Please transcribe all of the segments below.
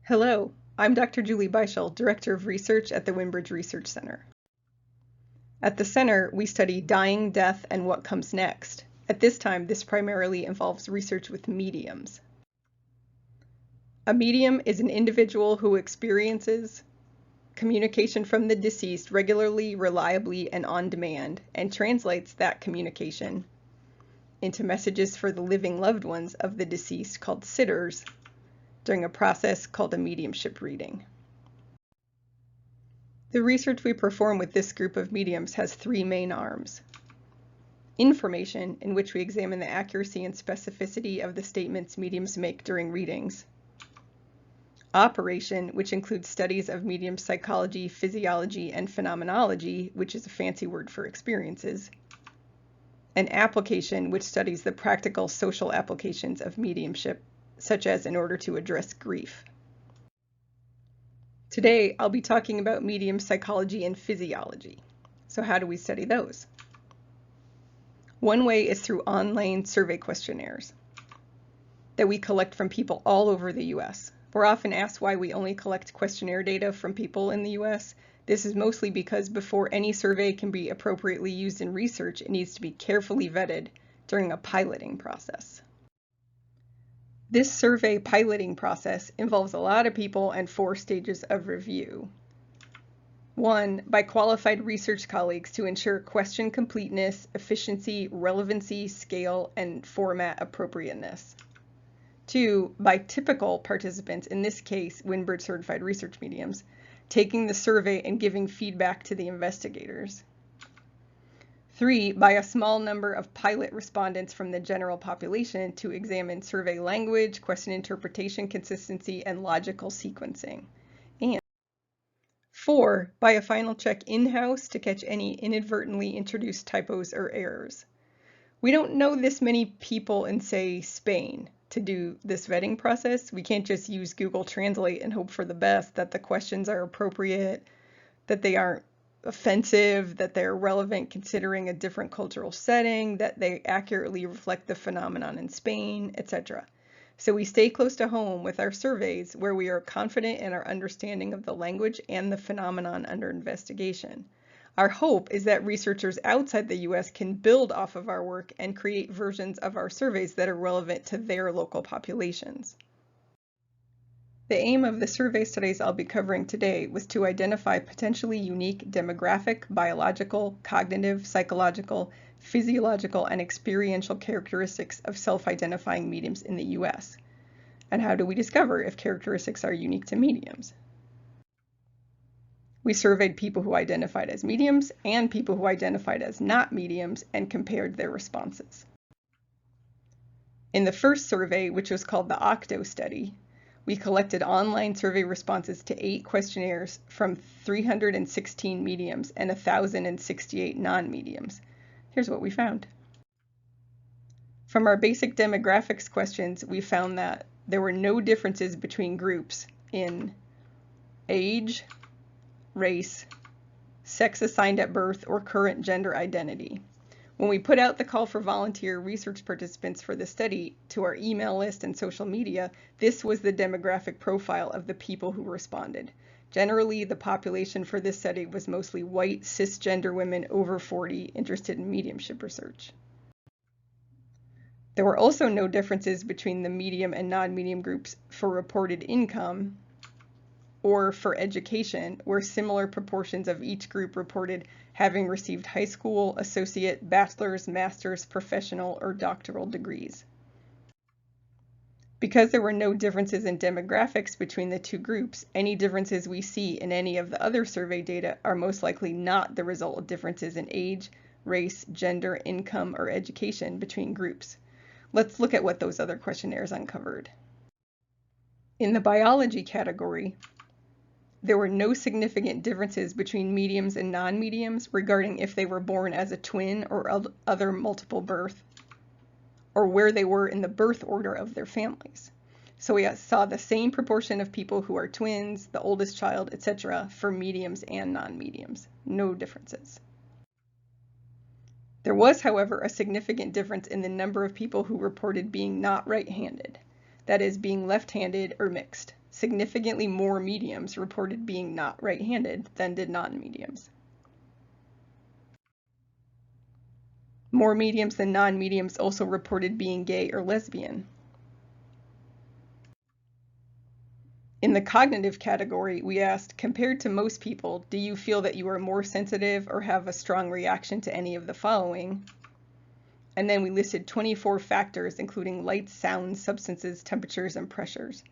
Hello, I'm Dr. Julie Beischel, Director of Research at the Windbridge Research Center. At the center, we study dying, death, and what comes next. At this time, this primarily involves research with mediums. A medium is an individual who experiences communication from the deceased regularly, reliably, and on demand, and translates that communication into messages for the living loved ones of the deceased called sitters during a process called a mediumship reading. The research we perform with this group of mediums has three main arms. Information, in which we examine the accuracy and specificity of the statements mediums make during readings. Operation, which includes studies of medium psychology, physiology, and phenomenology, which is a fancy word for experiences. And application, which studies the practical social applications of mediumship, such as in order to address grief. Today, I'll be talking about medium psychology and physiology. So how do we study those? One way is through online survey questionnaires that we collect from people all over the US. We're often asked why we only collect questionnaire data from people in the US. This is mostly because before any survey can be appropriately used in research, it needs to be carefully vetted during a piloting process. This survey piloting process involves a lot of people and 4 stages of review. 1, by qualified research colleagues to ensure question completeness, efficiency, relevancy, scale, and format appropriateness. 2, by typical participants, in this case, Windbridge certified research mediums, taking the survey and giving feedback to the investigators. 3, by a small number of pilot respondents from the general population to examine survey language, question interpretation consistency, and logical sequencing. And 4, by a final check in-house to catch any inadvertently introduced typos or errors. We don't know this many people in, say, Spain to do this vetting process. We can't just use Google Translate and hope for the best, that the questions are appropriate, that they aren't offensive, that they're relevant considering a different cultural setting, that they accurately reflect the phenomenon in Spain, etc. So we stay close to home with our surveys where we are confident in our understanding of the language and the phenomenon under investigation. Our hope is that researchers outside the US can build off of our work and create versions of our surveys that are relevant to their local populations. The aim of the survey studies I'll be covering today was to identify potentially unique demographic, biological, cognitive, psychological, physiological, and experiential characteristics of self-identifying mediums in the US. And how do we discover if characteristics are unique to mediums? We surveyed people who identified as mediums and people who identified as not mediums and compared their responses. In the first survey, which was called the OCTO study, we collected online survey responses to 8 questionnaires from 316 mediums and 1,068 non-mediums. Here's what we found. From our basic demographics questions, we found that there were no differences between groups in age, race, sex assigned at birth, or current gender identity. When we put out the call for volunteer research participants for the study to our email list and social media, this was the demographic profile of the people who responded. Generally, the population for this study was mostly white, cisgender women over 40 interested in mediumship research. There were also no differences between the medium and non-medium groups for reported income or for education, where similar proportions of each group reported having received high school, associate, bachelor's, master's, professional, or doctoral degrees. Because there were no differences in demographics between the 2 groups, any differences we see in any of the other survey data are most likely not the result of differences in age, race, gender, income, or education between groups. Let's look at what those other questionnaires uncovered. In the biology category, there were no significant differences between mediums and non-mediums regarding if they were born as a twin or other multiple birth, or where they were in the birth order of their families. So we saw the same proportion of people who are twins, the oldest child, etc. for mediums and non-mediums. No differences. There was, however, a significant difference in the number of people who reported being not right-handed, that is, being left-handed or mixed. significantly more mediums reported being not right-handed than did non-mediums. More mediums than non-mediums also reported being gay or lesbian. In the cognitive category, we asked, compared to most people, do you feel that you are more sensitive or have a strong reaction to any of the following? And then we listed 24 factors, including lights, sounds, substances, temperatures, and pressures.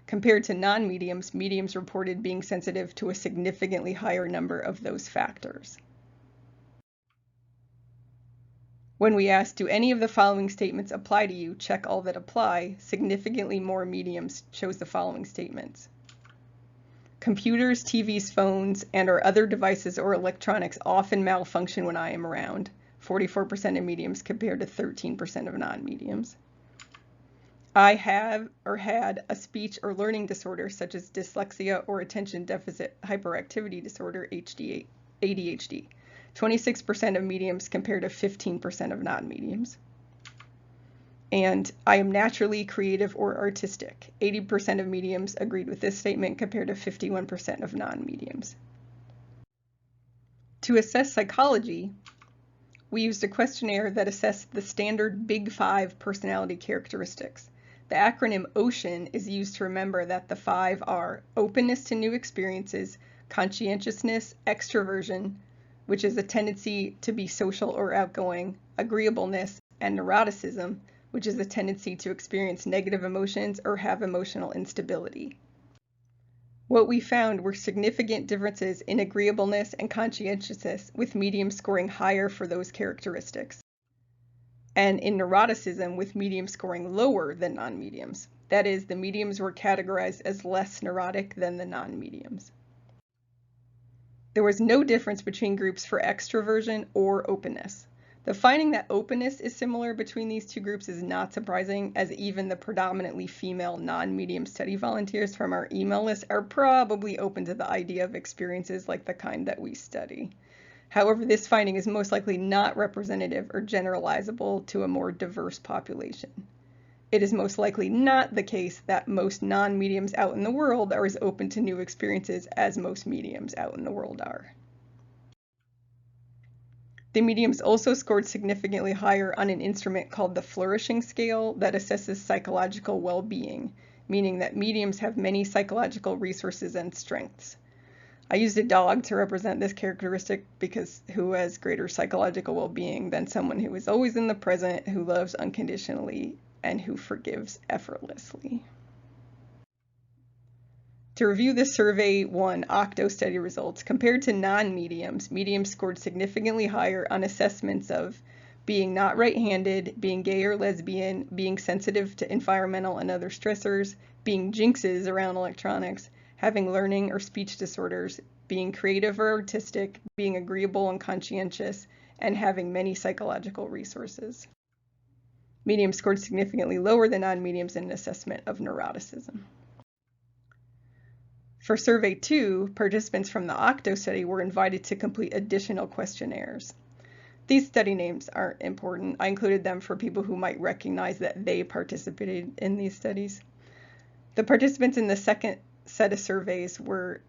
Compared to non-mediums, mediums reported being sensitive to a significantly higher number of those factors. When we asked, do any of the following statements apply to you? Check all that apply. Significantly more mediums chose the following statements. Computers, TVs, phones, and or other devices or electronics often malfunction when I am around. 44% of mediums compared to 13% of non-mediums. I have or had a speech or learning disorder such as dyslexia or attention deficit hyperactivity disorder, ADHD. 26% of mediums compared to 15% of non-mediums. And I am naturally creative or artistic. 80% of mediums agreed with this statement compared to 51% of non-mediums. To assess psychology, we used a questionnaire that assessed the standard Big Five personality characteristics. The acronym OCEAN is used to remember that the five are openness to new experiences, conscientiousness, extroversion, which is a tendency to be social or outgoing, agreeableness, and neuroticism, which is a tendency to experience negative emotions or have emotional instability. What we found were significant differences in agreeableness and conscientiousness, with mediums scoring higher for those characteristics, and in neuroticism with mediums scoring lower than non-mediums. That is, the mediums were categorized as less neurotic than the non-mediums. There was no difference between groups for extroversion or openness. The finding that openness is similar between these two groups is not surprising, as even the predominantly female non-medium study volunteers from our email list are probably open to the idea of experiences like the kind that we study. However, this finding is most likely not representative or generalizable to a more diverse population. It is most likely not the case that most non-mediums out in the world are as open to new experiences as most mediums out in the world are. The mediums also scored significantly higher on an instrument called the Flourishing Scale that assesses psychological well-being, meaning that mediums have many psychological resources and strengths. I used a dog to represent this characteristic because who has greater psychological well-being than someone who is always in the present, who loves unconditionally, and who forgives effortlessly. To review the Survey 1 Octo study results, compared to non-mediums, mediums scored significantly higher on assessments of being not right-handed, being gay or lesbian, being sensitive to environmental and other stressors, being jinxes around electronics, having learning or speech disorders, being creative or artistic, being agreeable and conscientious, and having many psychological resources. Mediums scored significantly lower than non-mediums in an assessment of neuroticism. For Survey 2, participants from the Octo study were invited to complete additional questionnaires. These study names aren't important. I included them for people who might recognize that they participated in these studies. The participants in the second set of surveys were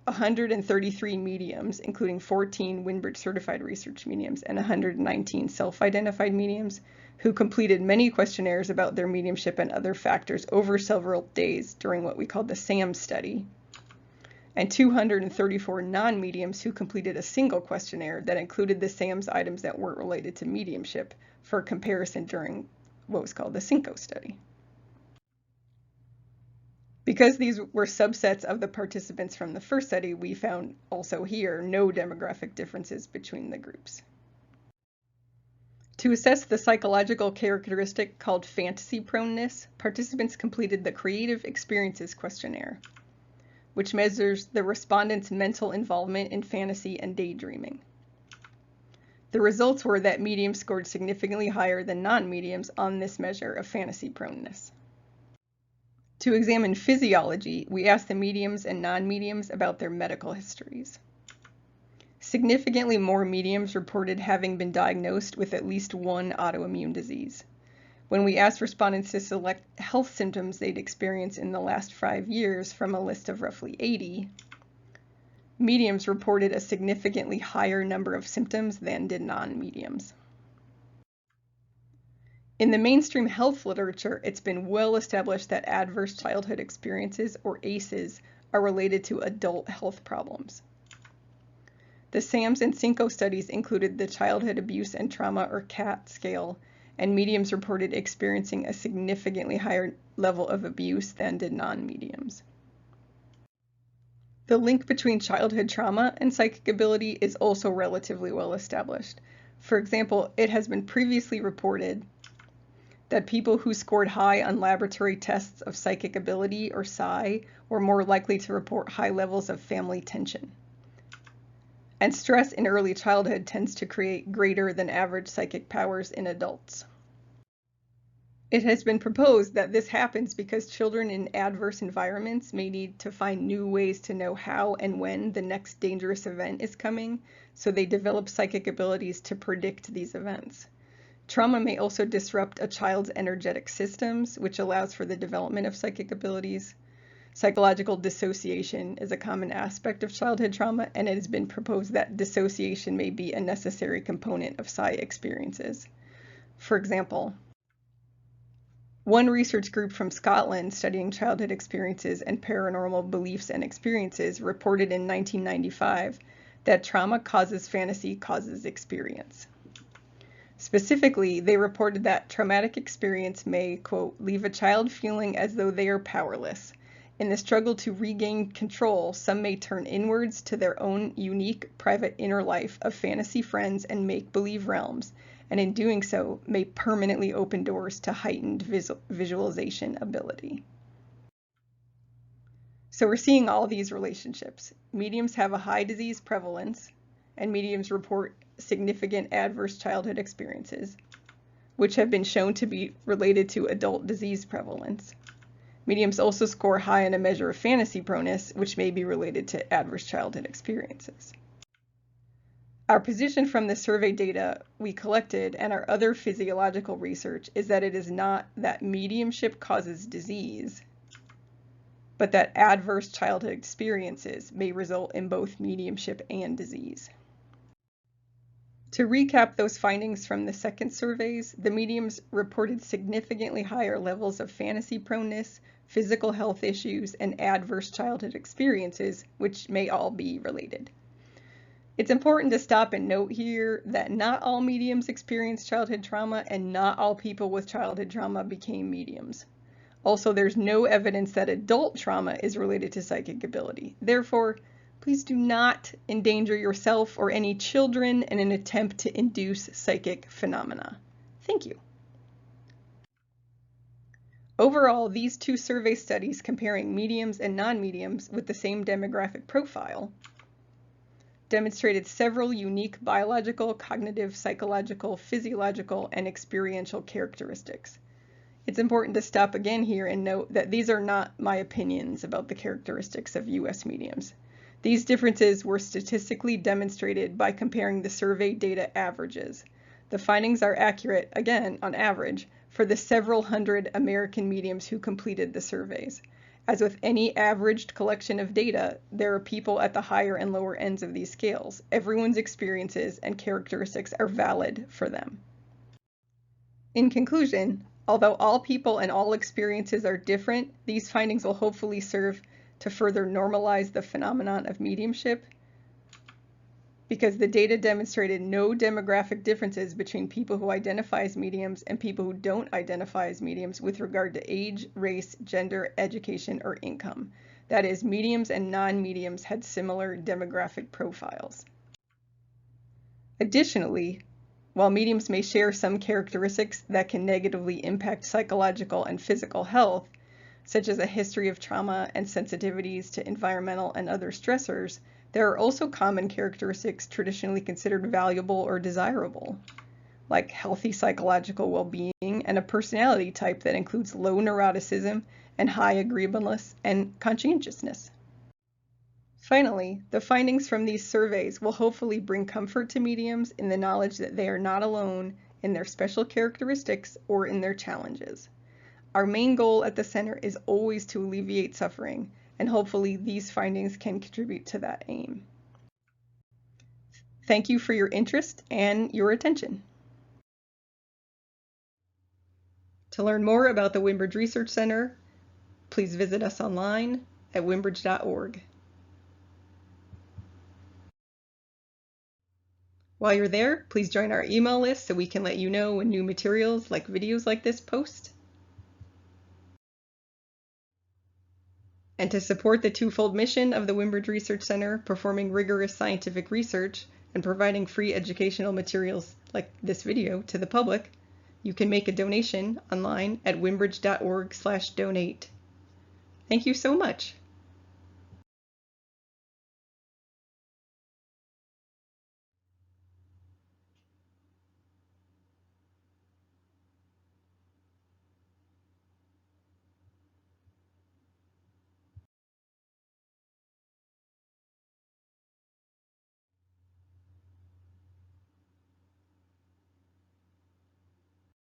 133 mediums, including 14 Windbridge certified research mediums and 119 self-identified mediums, who completed many questionnaires about their mediumship and other factors over several days during what we called the SAM study, and 234 non-mediums who completed a single questionnaire that included the SAM's items that weren't related to mediumship for comparison during what was called the Cinco study. Because these were subsets of the participants from the first study, we found also here no demographic differences between the groups. To assess the psychological characteristic called fantasy proneness, participants completed the Creative Experiences questionnaire, which measures the respondents' mental involvement in fantasy and daydreaming. The results were that mediums scored significantly higher than non-mediums on this measure of fantasy proneness. To examine physiology, we asked the mediums and non-mediums about their medical histories. Significantly more mediums reported having been diagnosed with at least one autoimmune disease. When we asked respondents to select health symptoms they'd experienced in the last 5 years from a list of roughly 80, mediums reported a significantly higher number of symptoms than did non-mediums. In the mainstream health literature, it's been well established that adverse childhood experiences, or ACEs, are related to adult health problems. The SAMS and CINCO studies included the Childhood Abuse and Trauma, or CAT scale, and mediums reported experiencing a significantly higher level of abuse than did non-mediums. The link between childhood trauma and psychic ability is also relatively well established. For example, it has been previously reported that people who scored high on laboratory tests of psychic ability, or psi, were more likely to report high levels of family tension. And stress in early childhood tends to create greater than average psychic powers in adults. It has been proposed that this happens because children in adverse environments may need to find new ways to know how and when the next dangerous event is coming, so they develop psychic abilities to predict these events. Trauma may also disrupt a child's energetic systems, which allows for the development of psychic abilities. Psychological dissociation is a common aspect of childhood trauma, and it has been proposed that dissociation may be a necessary component of psi experiences. For example, one research group from Scotland studying childhood experiences and paranormal beliefs and experiences reported in 1995 that trauma causes fantasy causes experience. Specifically, they reported that traumatic experience may, quote, leave a child feeling as though they are powerless. In the struggle to regain control, some may turn inwards to their own unique, private inner life of fantasy friends and make-believe realms, and in doing so, may permanently open doors to heightened visualization ability. So we're seeing all these relationships. Mediums have a high disease prevalence, and mediums report significant adverse childhood experiences, which have been shown to be related to adult disease prevalence. Mediums also score high on a measure of fantasy proneness, which may be related to adverse childhood experiences. Our position from the survey data we collected and our other physiological research is that it is not that mediumship causes disease, but that adverse childhood experiences may result in both mediumship and disease. To recap those findings from the second surveys, the mediums reported significantly higher levels of fantasy proneness, physical health issues, and adverse childhood experiences, which may all be related. It's important to stop and note here that not all mediums experience childhood trauma, and not all people with childhood trauma became mediums. Also, there's no evidence that adult trauma is related to psychic ability. Therefore, please do not endanger yourself or any children in an attempt to induce psychic phenomena. Thank you. Overall, these two survey studies comparing mediums and non-mediums with the same demographic profile demonstrated several unique biological, cognitive, psychological, physiological, and experiential characteristics. It's important to stop again here and note that these are not my opinions about the characteristics of U.S. mediums. These differences were statistically demonstrated by comparing the survey data averages. The findings are accurate, again, on average, for the several hundred American mediums who completed the surveys. As with any averaged collection of data, there are people at the higher and lower ends of these scales. Everyone's experiences and characteristics are valid for them. In conclusion, although all people and all experiences are different, these findings will hopefully serve to further normalize the phenomenon of mediumship, because the data demonstrated no demographic differences between people who identify as mediums and people who don't identify as mediums with regard to age, race, gender, education, or income. That is, mediums and non-mediums had similar demographic profiles. Additionally, while mediums may share some characteristics that can negatively impact psychological and physical health, such as a history of trauma and sensitivities to environmental and other stressors, there are also common characteristics traditionally considered valuable or desirable, like healthy psychological well-being and a personality type that includes low neuroticism and high agreeableness and conscientiousness. Finally, the findings from these surveys will hopefully bring comfort to mediums in the knowledge that they are not alone in their special characteristics or in their challenges. Our main goal at the center is always to alleviate suffering, and hopefully these findings can contribute to that aim. Thank you for your interest and your attention. To learn more about the Windbridge Research Center, please visit us online at windbridge.org. While you're there, please join our email list so we can let you know when new materials like videos like this post. And to support the twofold mission of the Windbridge Research Center, performing rigorous scientific research and providing free educational materials like this video to the public, you can make a donation online at windbridge.org/donate. Thank you so much.